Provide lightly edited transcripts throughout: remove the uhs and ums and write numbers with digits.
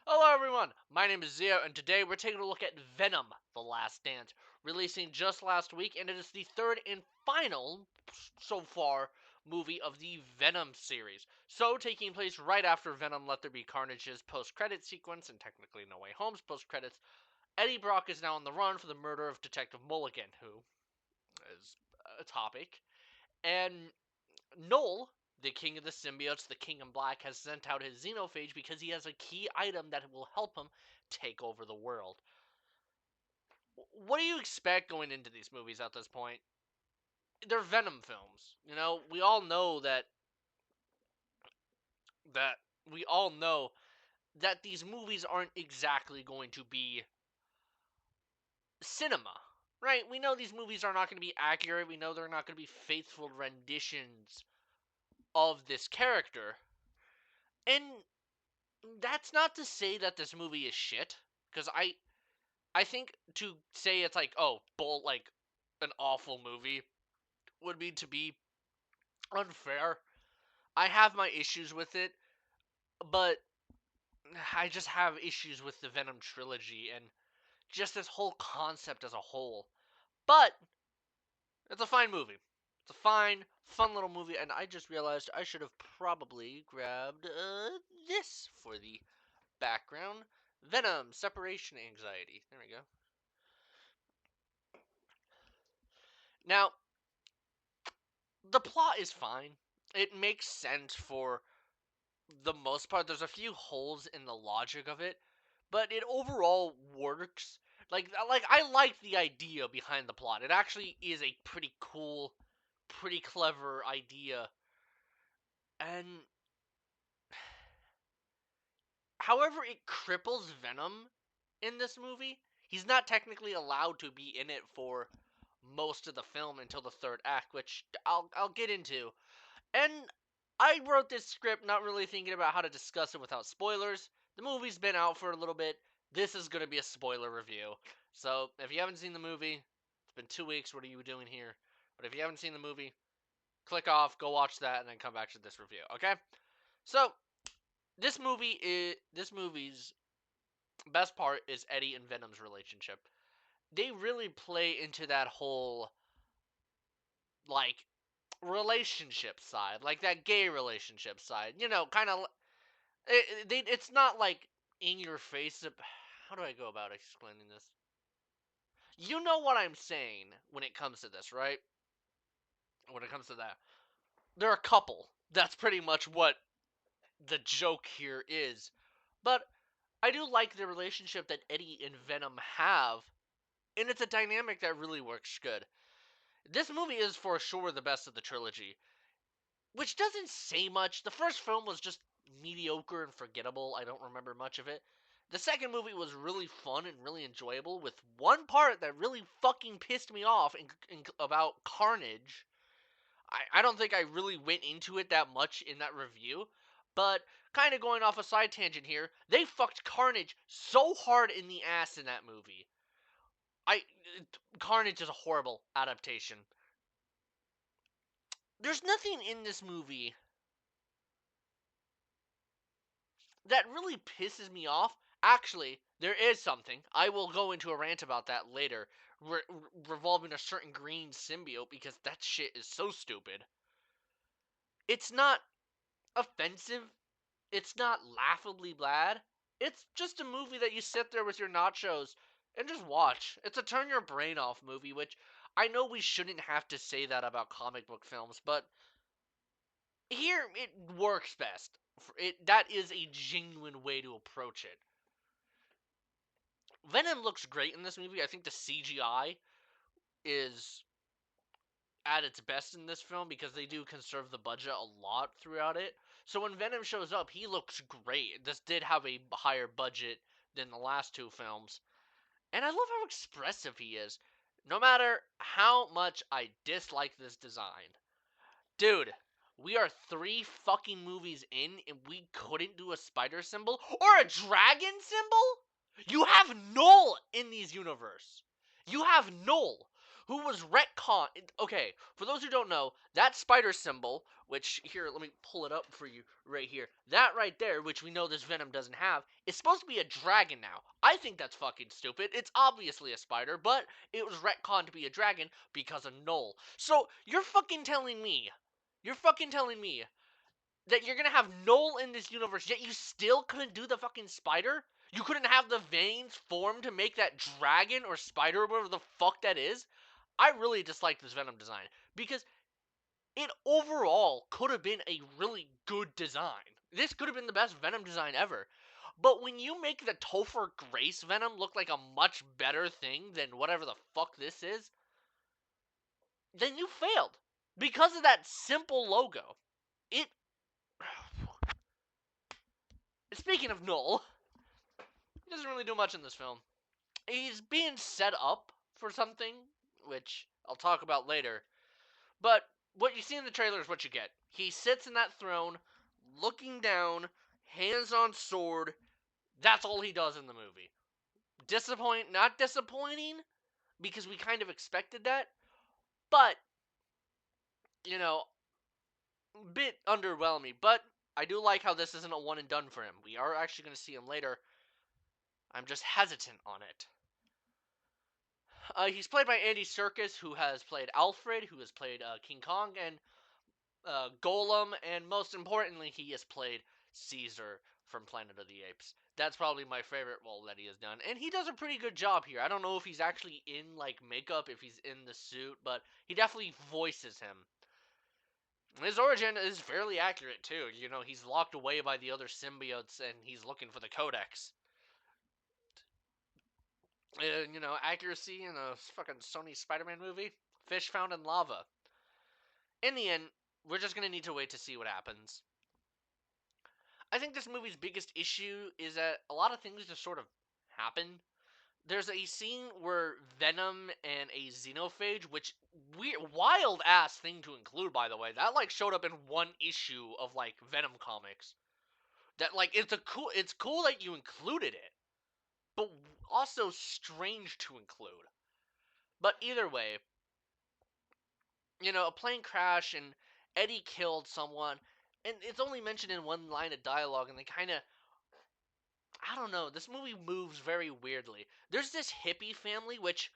Hello everyone, my name is Zio, and today we're taking a look at Venom: The Last Dance, releasing just last week, and it is the third and final, so far, movie of the Venom series. So, taking place right after Venom Let There Be Carnage's post-credit sequence, and technically No Way Home's post-credits, Eddie Brock is now on the run for the murder of Detective Mulligan, who is a topic, and Knull, the king of the symbiotes, the king in black, has sent out his xenophage because he has a key item that will help him take over the world. What do you expect going into these movies at this point? They're Venom films. We all know that we all know that these movies aren't exactly going to be cinema. Right? We know these movies are not going to be accurate. We know they're not going to be faithful renditions of this character. And that's not to say that this movie is shit, because I think to say it's like, oh, like an awful movie would be to be unfair. I have my issues with it, but I just have issues with the Venom trilogy and just this whole concept as a whole. But it's a fine movie. It's a fine, fun little movie, and I just realized I should have probably grabbed this for the background. Venom, separation anxiety. There we go. Now, the plot is fine. It makes sense for the most part. There's a few holes in the logic of it, but it overall works. Like I like the idea behind the plot. It actually is a pretty cool, pretty clever idea. And however it cripples Venom in this movie, he's not technically allowed to be in it for most of the film until the third act, which I'll get into. And I wrote this script not really thinking about how to discuss it without spoilers. The movie's been out for a little bit. This is going to be a spoiler review. So, if you haven't seen the movie, it's been 2 weeks. What are you doing here? But if you haven't seen the movie, click off, go watch that, and then come back to this review, okay? So, this movie's best part is Eddie and Venom's relationship. They really play into that whole, like, relationship side, like that gay relationship side. Kind of. It's not like in your face. How do I go about explaining this? You know what I'm saying when it comes to this, right? When it comes to that, they're a couple. That's pretty much what the joke here is. But I do like the relationship that Eddie and Venom have, and it's a dynamic that really works good. This movie is for sure the best of the trilogy, which doesn't say much. The first film was just mediocre and forgettable. I don't remember much of it. The second movie was really fun and really enjoyable, with one part that really fucking pissed me off about Carnage. I don't think I really went into it that much in that review, but kind of going off a side tangent here, they fucked Carnage so hard in the ass in that movie. I Carnage is a horrible adaptation. There's nothing in this movie that really pisses me off. Actually, there is something. I will go into a rant about that later, revolving a certain green symbiote, because that shit is so stupid. It's not offensive. It's not laughably bad. It's just a movie that you sit there with your nachos and just watch. It's a turn your brain off movie, which I know we shouldn't have to say that about comic book films, but here it works best. That is a genuine way to approach it. Venom looks great in this movie. I think the CGI is at its best in this film because they do conserve the budget a lot throughout it. So when Venom shows up, he looks great. This did have a higher budget than the last two films. And I love how expressive he is. No matter how much I dislike this design. Dude, we are 3 fucking movies in and we couldn't do a spider symbol or a dragon symbol? You have Knull in these universe. You have Knull, who was retcon. Okay, for those who don't know, that spider symbol, which here, let me pull it up for you right here. That right there, which we know this Venom doesn't have, is supposed to be a dragon now. I think that's fucking stupid. It's obviously a spider, but it was retconned to be a dragon because of Knull. So you're fucking telling me that you're gonna have Knull in this universe, yet you still couldn't do the fucking spider? You couldn't have the veins form to make that dragon or spider or whatever the fuck that is? I really dislike this Venom design because it overall could have been a really good design. This could have been the best Venom design ever. But when you make the Topher Grace Venom look like a much better thing than whatever the fuck this is, then you failed. Because of that simple logo. It. Speaking of Knull, he doesn't really do much in this film. He's being set up for something, which I'll talk about later. But what you see in the trailer is what you get. He sits in that throne, looking down, hands on sword. That's all he does in the movie. Not disappointing, because we kind of expected that, but, you know, a bit underwhelming. But I do like how this isn't a one and done for him. We are actually going to see him later. I'm just hesitant on it. He's played by Andy Serkis, who has played Alfred, who has played King Kong, and Golem, and most importantly, he has played Caesar from Planet of the Apes. That's probably my favorite role that he has done, and he does a pretty good job here. I don't know if he's actually in like makeup, if he's in the suit, but he definitely voices him. His origin is fairly accurate too. You know, he's locked away by the other symbiotes, and he's looking for the Codex. You know, accuracy in a fucking Sony Spider-Man movie. Fish found in lava. In the end, we're just gonna need to wait to see what happens. I think this movie's biggest issue is that a lot of things just sort of happen. There's a scene where Venom and a xenophage, which weird, wild ass thing to include, by the way. That like showed up in one issue of like Venom comics. That like it's cool that you included it, but also strange to include. But either way, you know, a plane crash and Eddie killed someone, and it's only mentioned in one line of dialogue, and they kind of, I don't know, this movie moves very weirdly. There's this hippie family, which,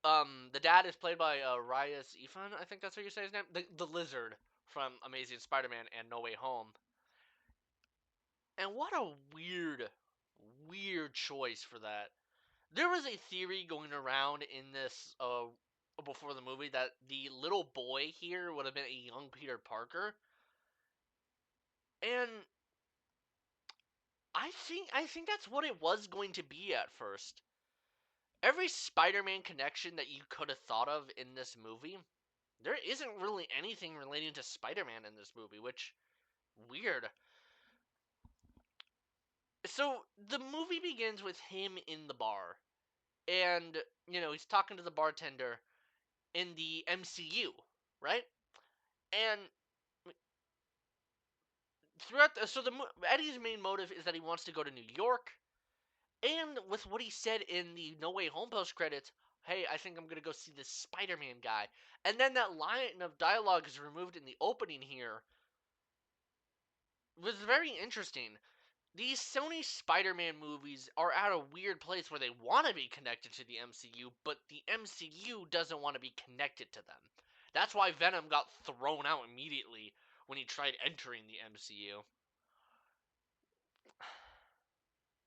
the dad is played by Reyes Ifan, I think that's how you say his name, the lizard from Amazing Spider-Man and No Way Home. And what a weird choice for that. There was a theory going around in this before the movie that the little boy here would have been a young Peter Parker, and I think that's what it was going to be at first. Every Spider-Man connection that you could have thought of in this movie, there isn't really anything relating to Spider-Man in this movie, which weird. So the movie begins with him in the bar, and you know he's talking to the bartender in the MCU, right? And throughout Eddie's main motive is that he wants to go to New York, and with what he said in the No Way Home post credits, hey, I think I'm gonna go see this Spider-Man guy, and then that line of dialogue is removed in the opening here, was very interesting. These Sony Spider-Man movies are at a weird place where they want to be connected to the MCU, but the MCU doesn't want to be connected to them. That's why Venom got thrown out immediately when he tried entering the MCU.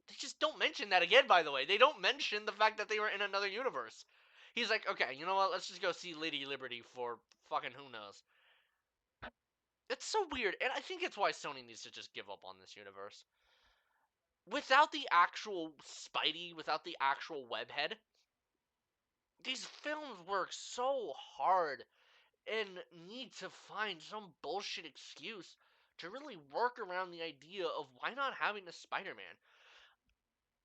They just don't mention that again, by the way. They don't mention the fact that they were in another universe. He's like, okay, you know what? Let's just go see Lady Liberty for fucking who knows. It's so weird, and I think it's why Sony needs to just give up on this universe. Without the actual Spidey, without the actual webhead, these films work so hard and need to find some bullshit excuse to really work around the idea of why not having a Spider-Man.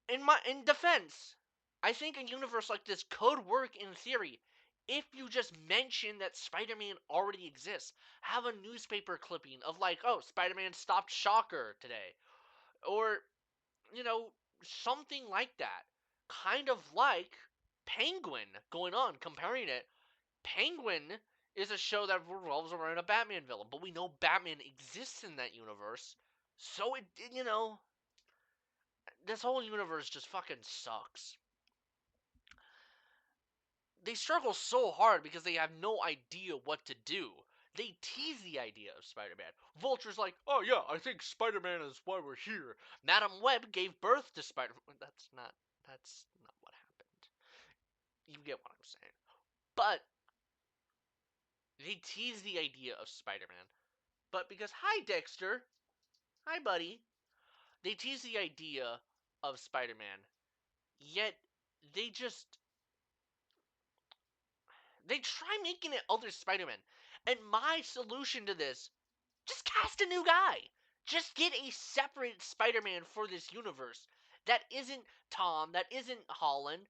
In defense, I think a universe like this could work in theory if you just mention that Spider-Man already exists. Have a newspaper clipping of like, oh, Spider-Man stopped Shocker today, or you know, something like that. Kind of like Penguin going on, comparing it. Penguin is a show that revolves around a Batman villain, but we know Batman exists in that universe, so this whole universe just fucking sucks. They struggle so hard because they have no idea what to do. They tease the idea of Spider-Man. Vulture's like, oh yeah, I think Spider-Man is why we're here. Madam Web gave birth to Spider-Man. That's not what happened. You get what I'm saying. But they tease the idea of Spider-Man. But because, hi Dexter, hi buddy. They tease the idea of Spider-Man. Yet they just they try making it other Spider-Man. And my solution to this, just cast a new guy. Just get a separate Spider-Man for this universe. That isn't Tom. That isn't Holland.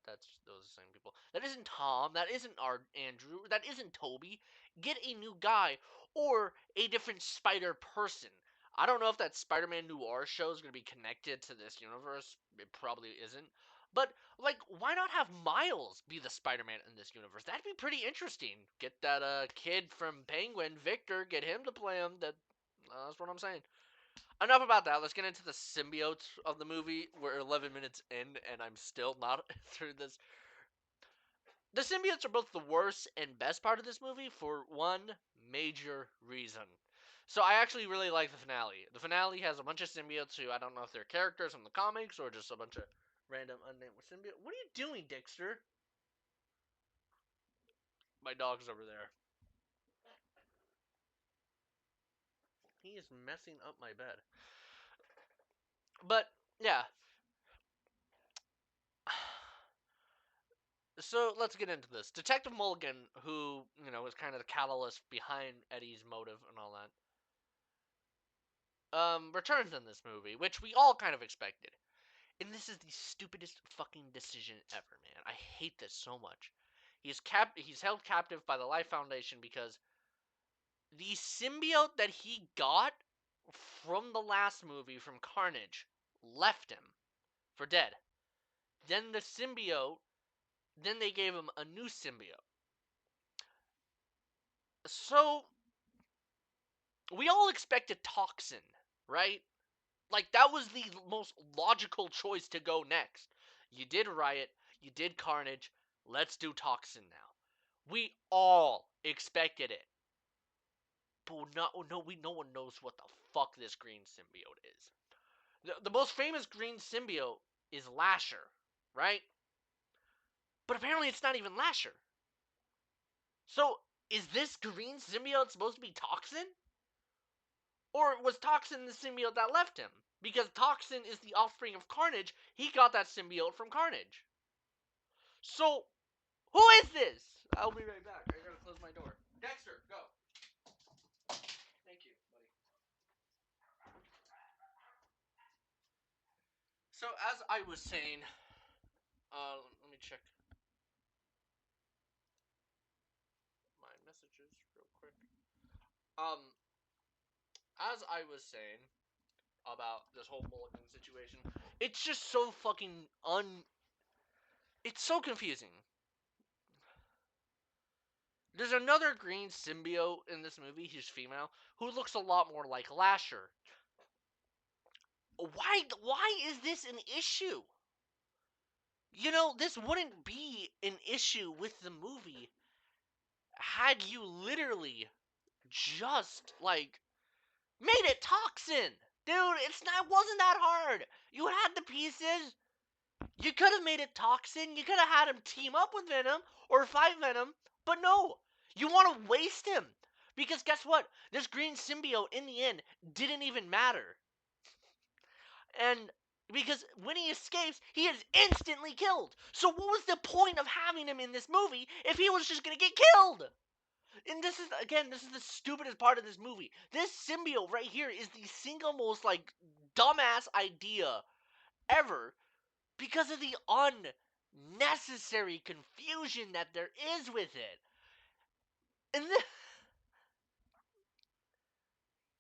That's those are the same people. That isn't Tom. That isn't our Andrew. That isn't Toby. Get a new guy or a different Spider person. I don't know if that Spider-Man Noir show is going to be connected to this universe. It probably isn't. But, like, why not have Miles be the Spider-Man in this universe? That'd be pretty interesting. Get that kid from Penguin, Victor, get him to play him. That's what I'm saying. Enough about that. Let's get into the symbiotes of the movie. We're 11 minutes in, and I'm still not through this. The symbiotes are both the worst and best part of this movie for one major reason. So I actually really like the finale. The finale has a bunch of symbiotes who I don't know if they're characters from the comics or just a bunch of random unnamed symbiote. What are you doing, Dexter? My dog's over there. He is messing up my bed. But yeah. So let's get into this. Detective Mulligan, who, is kind of the catalyst behind Eddie's motive and all that, returns in this movie, which we all kind of expected. And this is the stupidest fucking decision ever, man. I hate this so much. He's held captive by the Life Foundation because the symbiote that he got from the last movie from Carnage left him for dead. Then they gave him a new symbiote. So we all expected Toxin, right? Like, that was the most logical choice to go next. You did Riot, you did Carnage, let's do Toxin now. We all expected it. But no one knows what the fuck this green symbiote is. The most famous green symbiote is Lasher, right? But apparently it's not even Lasher. So, is this green symbiote supposed to be Toxin? Or was Toxin the symbiote that left him? Because Toxin is the offspring of Carnage. He got that symbiote from Carnage. So, who is this? I'll be right back. I gotta close my door. Dexter, go. Thank you, buddy. So, as I was saying, let me check my messages real quick. Um, as I was saying about this whole Mulligan situation, it's just so fucking it's so confusing. There's another green symbiote in this movie, he's female, who looks a lot more like Lasher. Why is this an issue? This wouldn't be an issue with the movie had you literally just, like, made it Toxin. Dude, wasn't that hard. You had the pieces. You could have made it Toxin. You could have had him team up with Venom or fight Venom. But no, you want to waste him. Because guess what? This green symbiote, in the end, didn't even matter. And because when he escapes, he is instantly killed. So what was the point of having him in this movie if he was just going to get killed? And this is the stupidest part of this movie. This symbiote right here is the single most, like, dumbass idea ever because of the unnecessary confusion that there is with it. And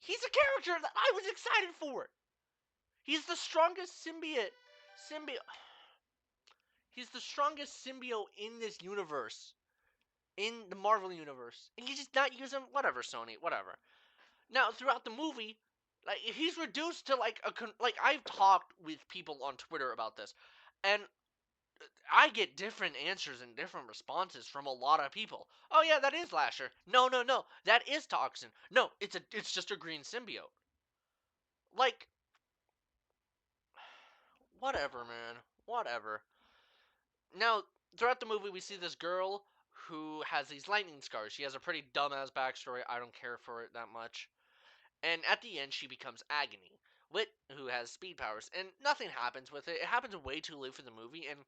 he's a character that I was excited for. He's the strongest symbiote. He's the strongest symbiote in this universe, in the Marvel universe, and you just not use him. Whatever, Sony, whatever. Now, throughout the movie, like he's reduced to like like I've talked with people on Twitter about this, and I get different answers and different responses from a lot of people. Oh yeah, that is Lasher. No, no, no, that is Toxin. No, it's just a green symbiote. Like, whatever, man, whatever. Now, throughout the movie, we see this girl who has these lightning scars. She has a pretty dumbass backstory. I don't care for it that much. And at the end, she becomes Agony, who has speed powers, and nothing happens with it. It happens way too late for the movie. And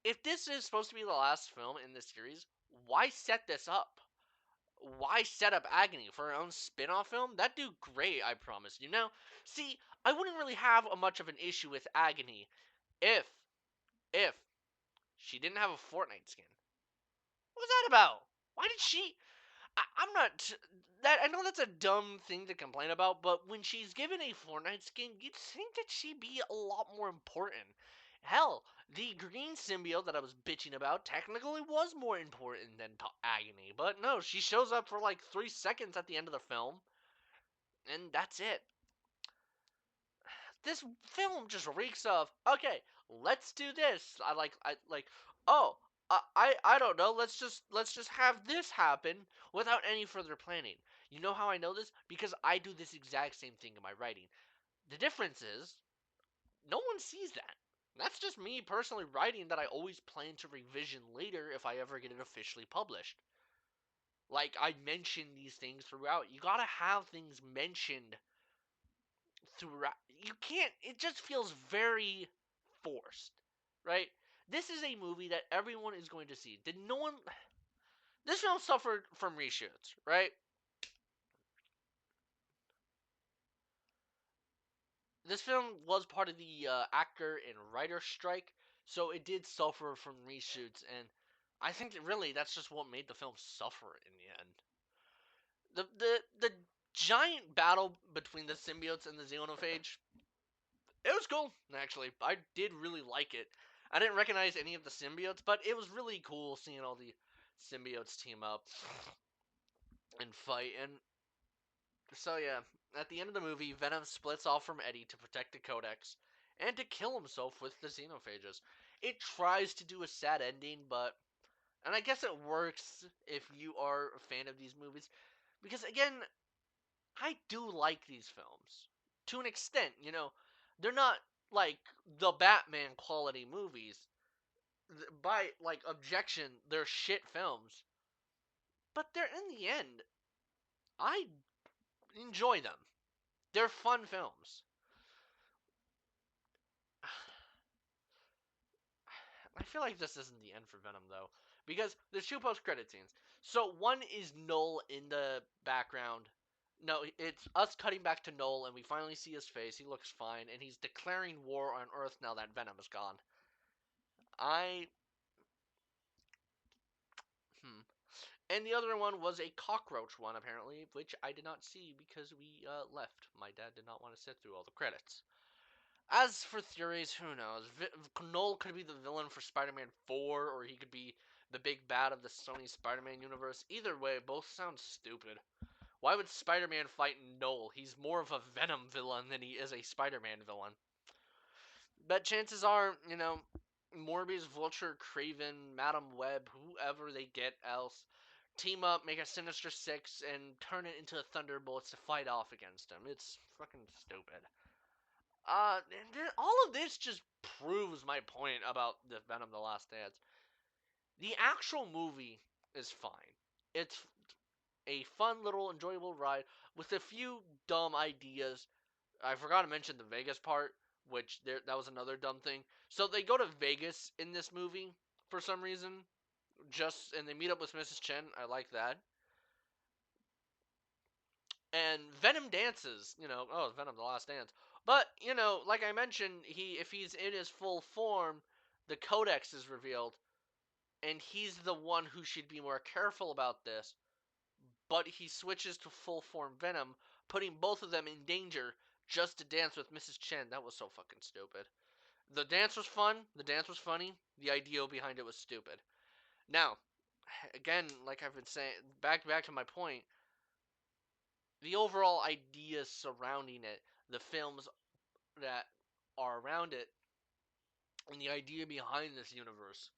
if this is supposed to be the last film in this series, why set this up? Why set up Agony for her own spin-off film? That'd do great, I promise you. Now, see, I wouldn't really have a much of an issue with Agony if if she didn't have a Fortnite skin. What was that about? Why did she? I'm not that. I know that's a dumb thing to complain about, but when she's given a Fortnite skin, you'd think that she'd be a lot more important. Hell, the green symbiote that I was bitching about technically was more important than Agony, but no, she shows up for like 3 seconds at the end of the film, and that's it. This film just reeks of, okay, let's do this. I like oh, I don't know, let's just have this happen without any further planning. You know how I know this? Because I do this exact same thing in my writing. The difference is no one sees that. That's just me personally writing that I always plan to revision later if I ever get it officially published. Like I mention these things throughout. You gotta have things mentioned throughout. You can't. It just feels very forced, right? This is a movie that everyone is going to see. Did no one? This film suffered from reshoots, right? This film was part of the actor and writer strike, so it did suffer from reshoots, and I think that really that's just what made the film suffer in the end. The giant battle between the symbiotes and the xenophage, it was cool, actually. I did really like it. I didn't recognize any of the symbiotes, but it was really cool seeing all the symbiotes team up and fight. And so, yeah, at the end of the movie, Venom splits off from Eddie to protect the Codex and to kill himself with the xenophages. It tries to do a sad ending, but. And I guess it works if you are a fan of these movies. Because, again, I do like these films to an extent. They're not like the Batman quality movies. By like objection, they're shit films, but they're in the end, I enjoy them. They're fun films. I feel like this isn't the end for Venom though, because there's two post-credit scenes. So one is Knull in the background. No, it's us cutting back to Knull, and we finally see his face. He looks fine, and he's declaring war on Earth now that Venom is gone. I hmm. And the other one was a cockroach one, apparently, which I did not see because we left. My dad did not want to sit through all the credits. As for theories, who knows? Knull could be the villain for Spider-Man 4, or he could be the big bad of the Sony Spider-Man universe. Either way, both sound stupid. Why would Spider-Man fight Knull? He's more of a Venom villain than he is a Spider-Man villain. But chances are, Morbius, Vulture, Craven, Madam Web, whoever they get else, team up, make a Sinister Six, and turn it into Thunderbolts to fight off against him. It's fucking stupid. And all of this just proves my point about the Venom: The Last Dance. The actual movie is fine. It's a fun little enjoyable ride with a few dumb ideas. I forgot to mention the Vegas part, which that was another dumb thing. So they go to Vegas in this movie for some reason, and they meet up with Mrs. Chen. I like that. And Venom dances, oh, Venom: The Last Dance. But, like I mentioned, if he's in his full form, the Codex is revealed, and he's the one who should be more careful about this. But he switches to full form Venom, putting both of them in danger just to dance with Mrs. Chen. That was so fucking stupid. The dance was fun. The dance was funny. The idea behind it was stupid. Now, again, like I've been saying, back to my point, the overall ideas surrounding it, the films that are around it, and the idea behind this universe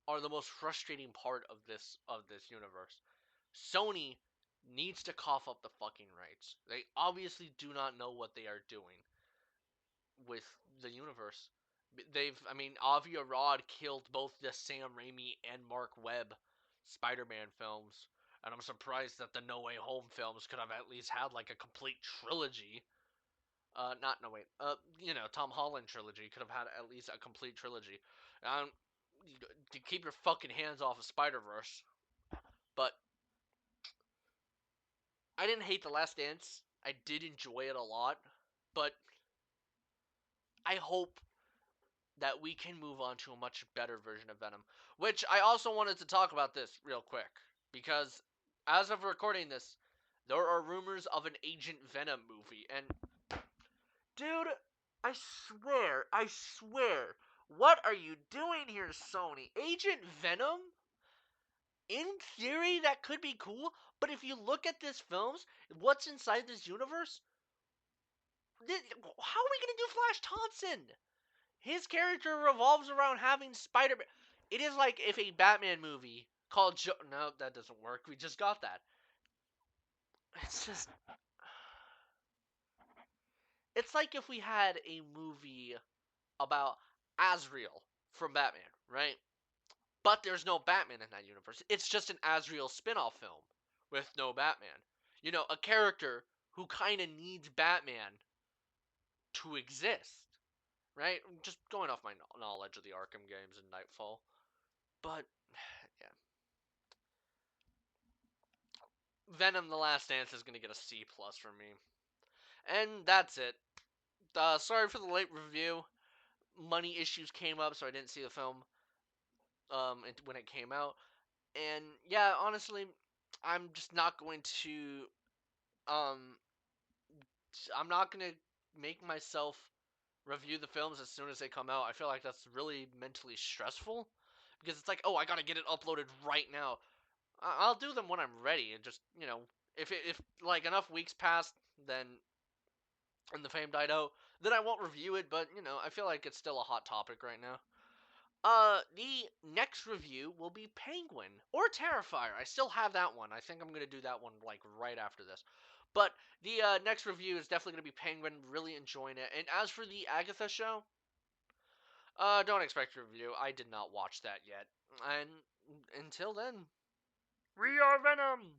are the most frustrating part of this universe. Sony needs to cough up the fucking rights. They obviously do not know what they are doing with the universe. I mean, Avi Arad killed both the Sam Raimi and Mark Webb Spider-Man films, and I'm surprised that the No Way Home films could have at least had like a complete trilogy. Not no wait. Tom Holland trilogy could have had at least a complete trilogy. Um, to keep your fucking hands off of Spider Verse. But I didn't hate The Last Dance. I did enjoy it a lot, but I hope that we can move on to a much better version of Venom. Which I also wanted to talk about this real quick because as of recording this, there are rumors of an Agent Venom movie, and dude, I swear, what are you doing here, Sony? Agent Venom? In theory, that could be cool, but if you look at this films, what's inside this universe? How are we gonna do Flash Thompson? His character revolves around having Spider-Man. It is like if a Batman movie called No, that doesn't work. We just got that. It's just. It's like if we had a movie about Azrael from Batman, right? But there's no Batman in that universe. It's just an Azrael spin-off film with no Batman. A character who kind of needs Batman to exist, right? Just going off my knowledge of the Arkham games and Nightfall. But yeah, Venom: The Last Dance is gonna get a C plus from me, and that's it. Sorry for the late review. Money issues came up, so I didn't see the film when it came out. And yeah, honestly, I'm just not going to um I'm not gonna make myself review the films as soon as they come out. I feel like that's really mentally stressful because it's like, oh, I gotta get it uploaded right now. I'll do them when I'm ready, and just if like enough weeks pass, then and the fame died out, then I won't review it. But I feel like it's still a hot topic right now. The next review will be Penguin or Terrifier. I still have that one. I think I'm gonna do that one like right after this. But the next review is definitely gonna be Penguin. Really enjoying it. And as for the Agatha show, don't expect a review. I did not watch that yet. And until then, we are Venom.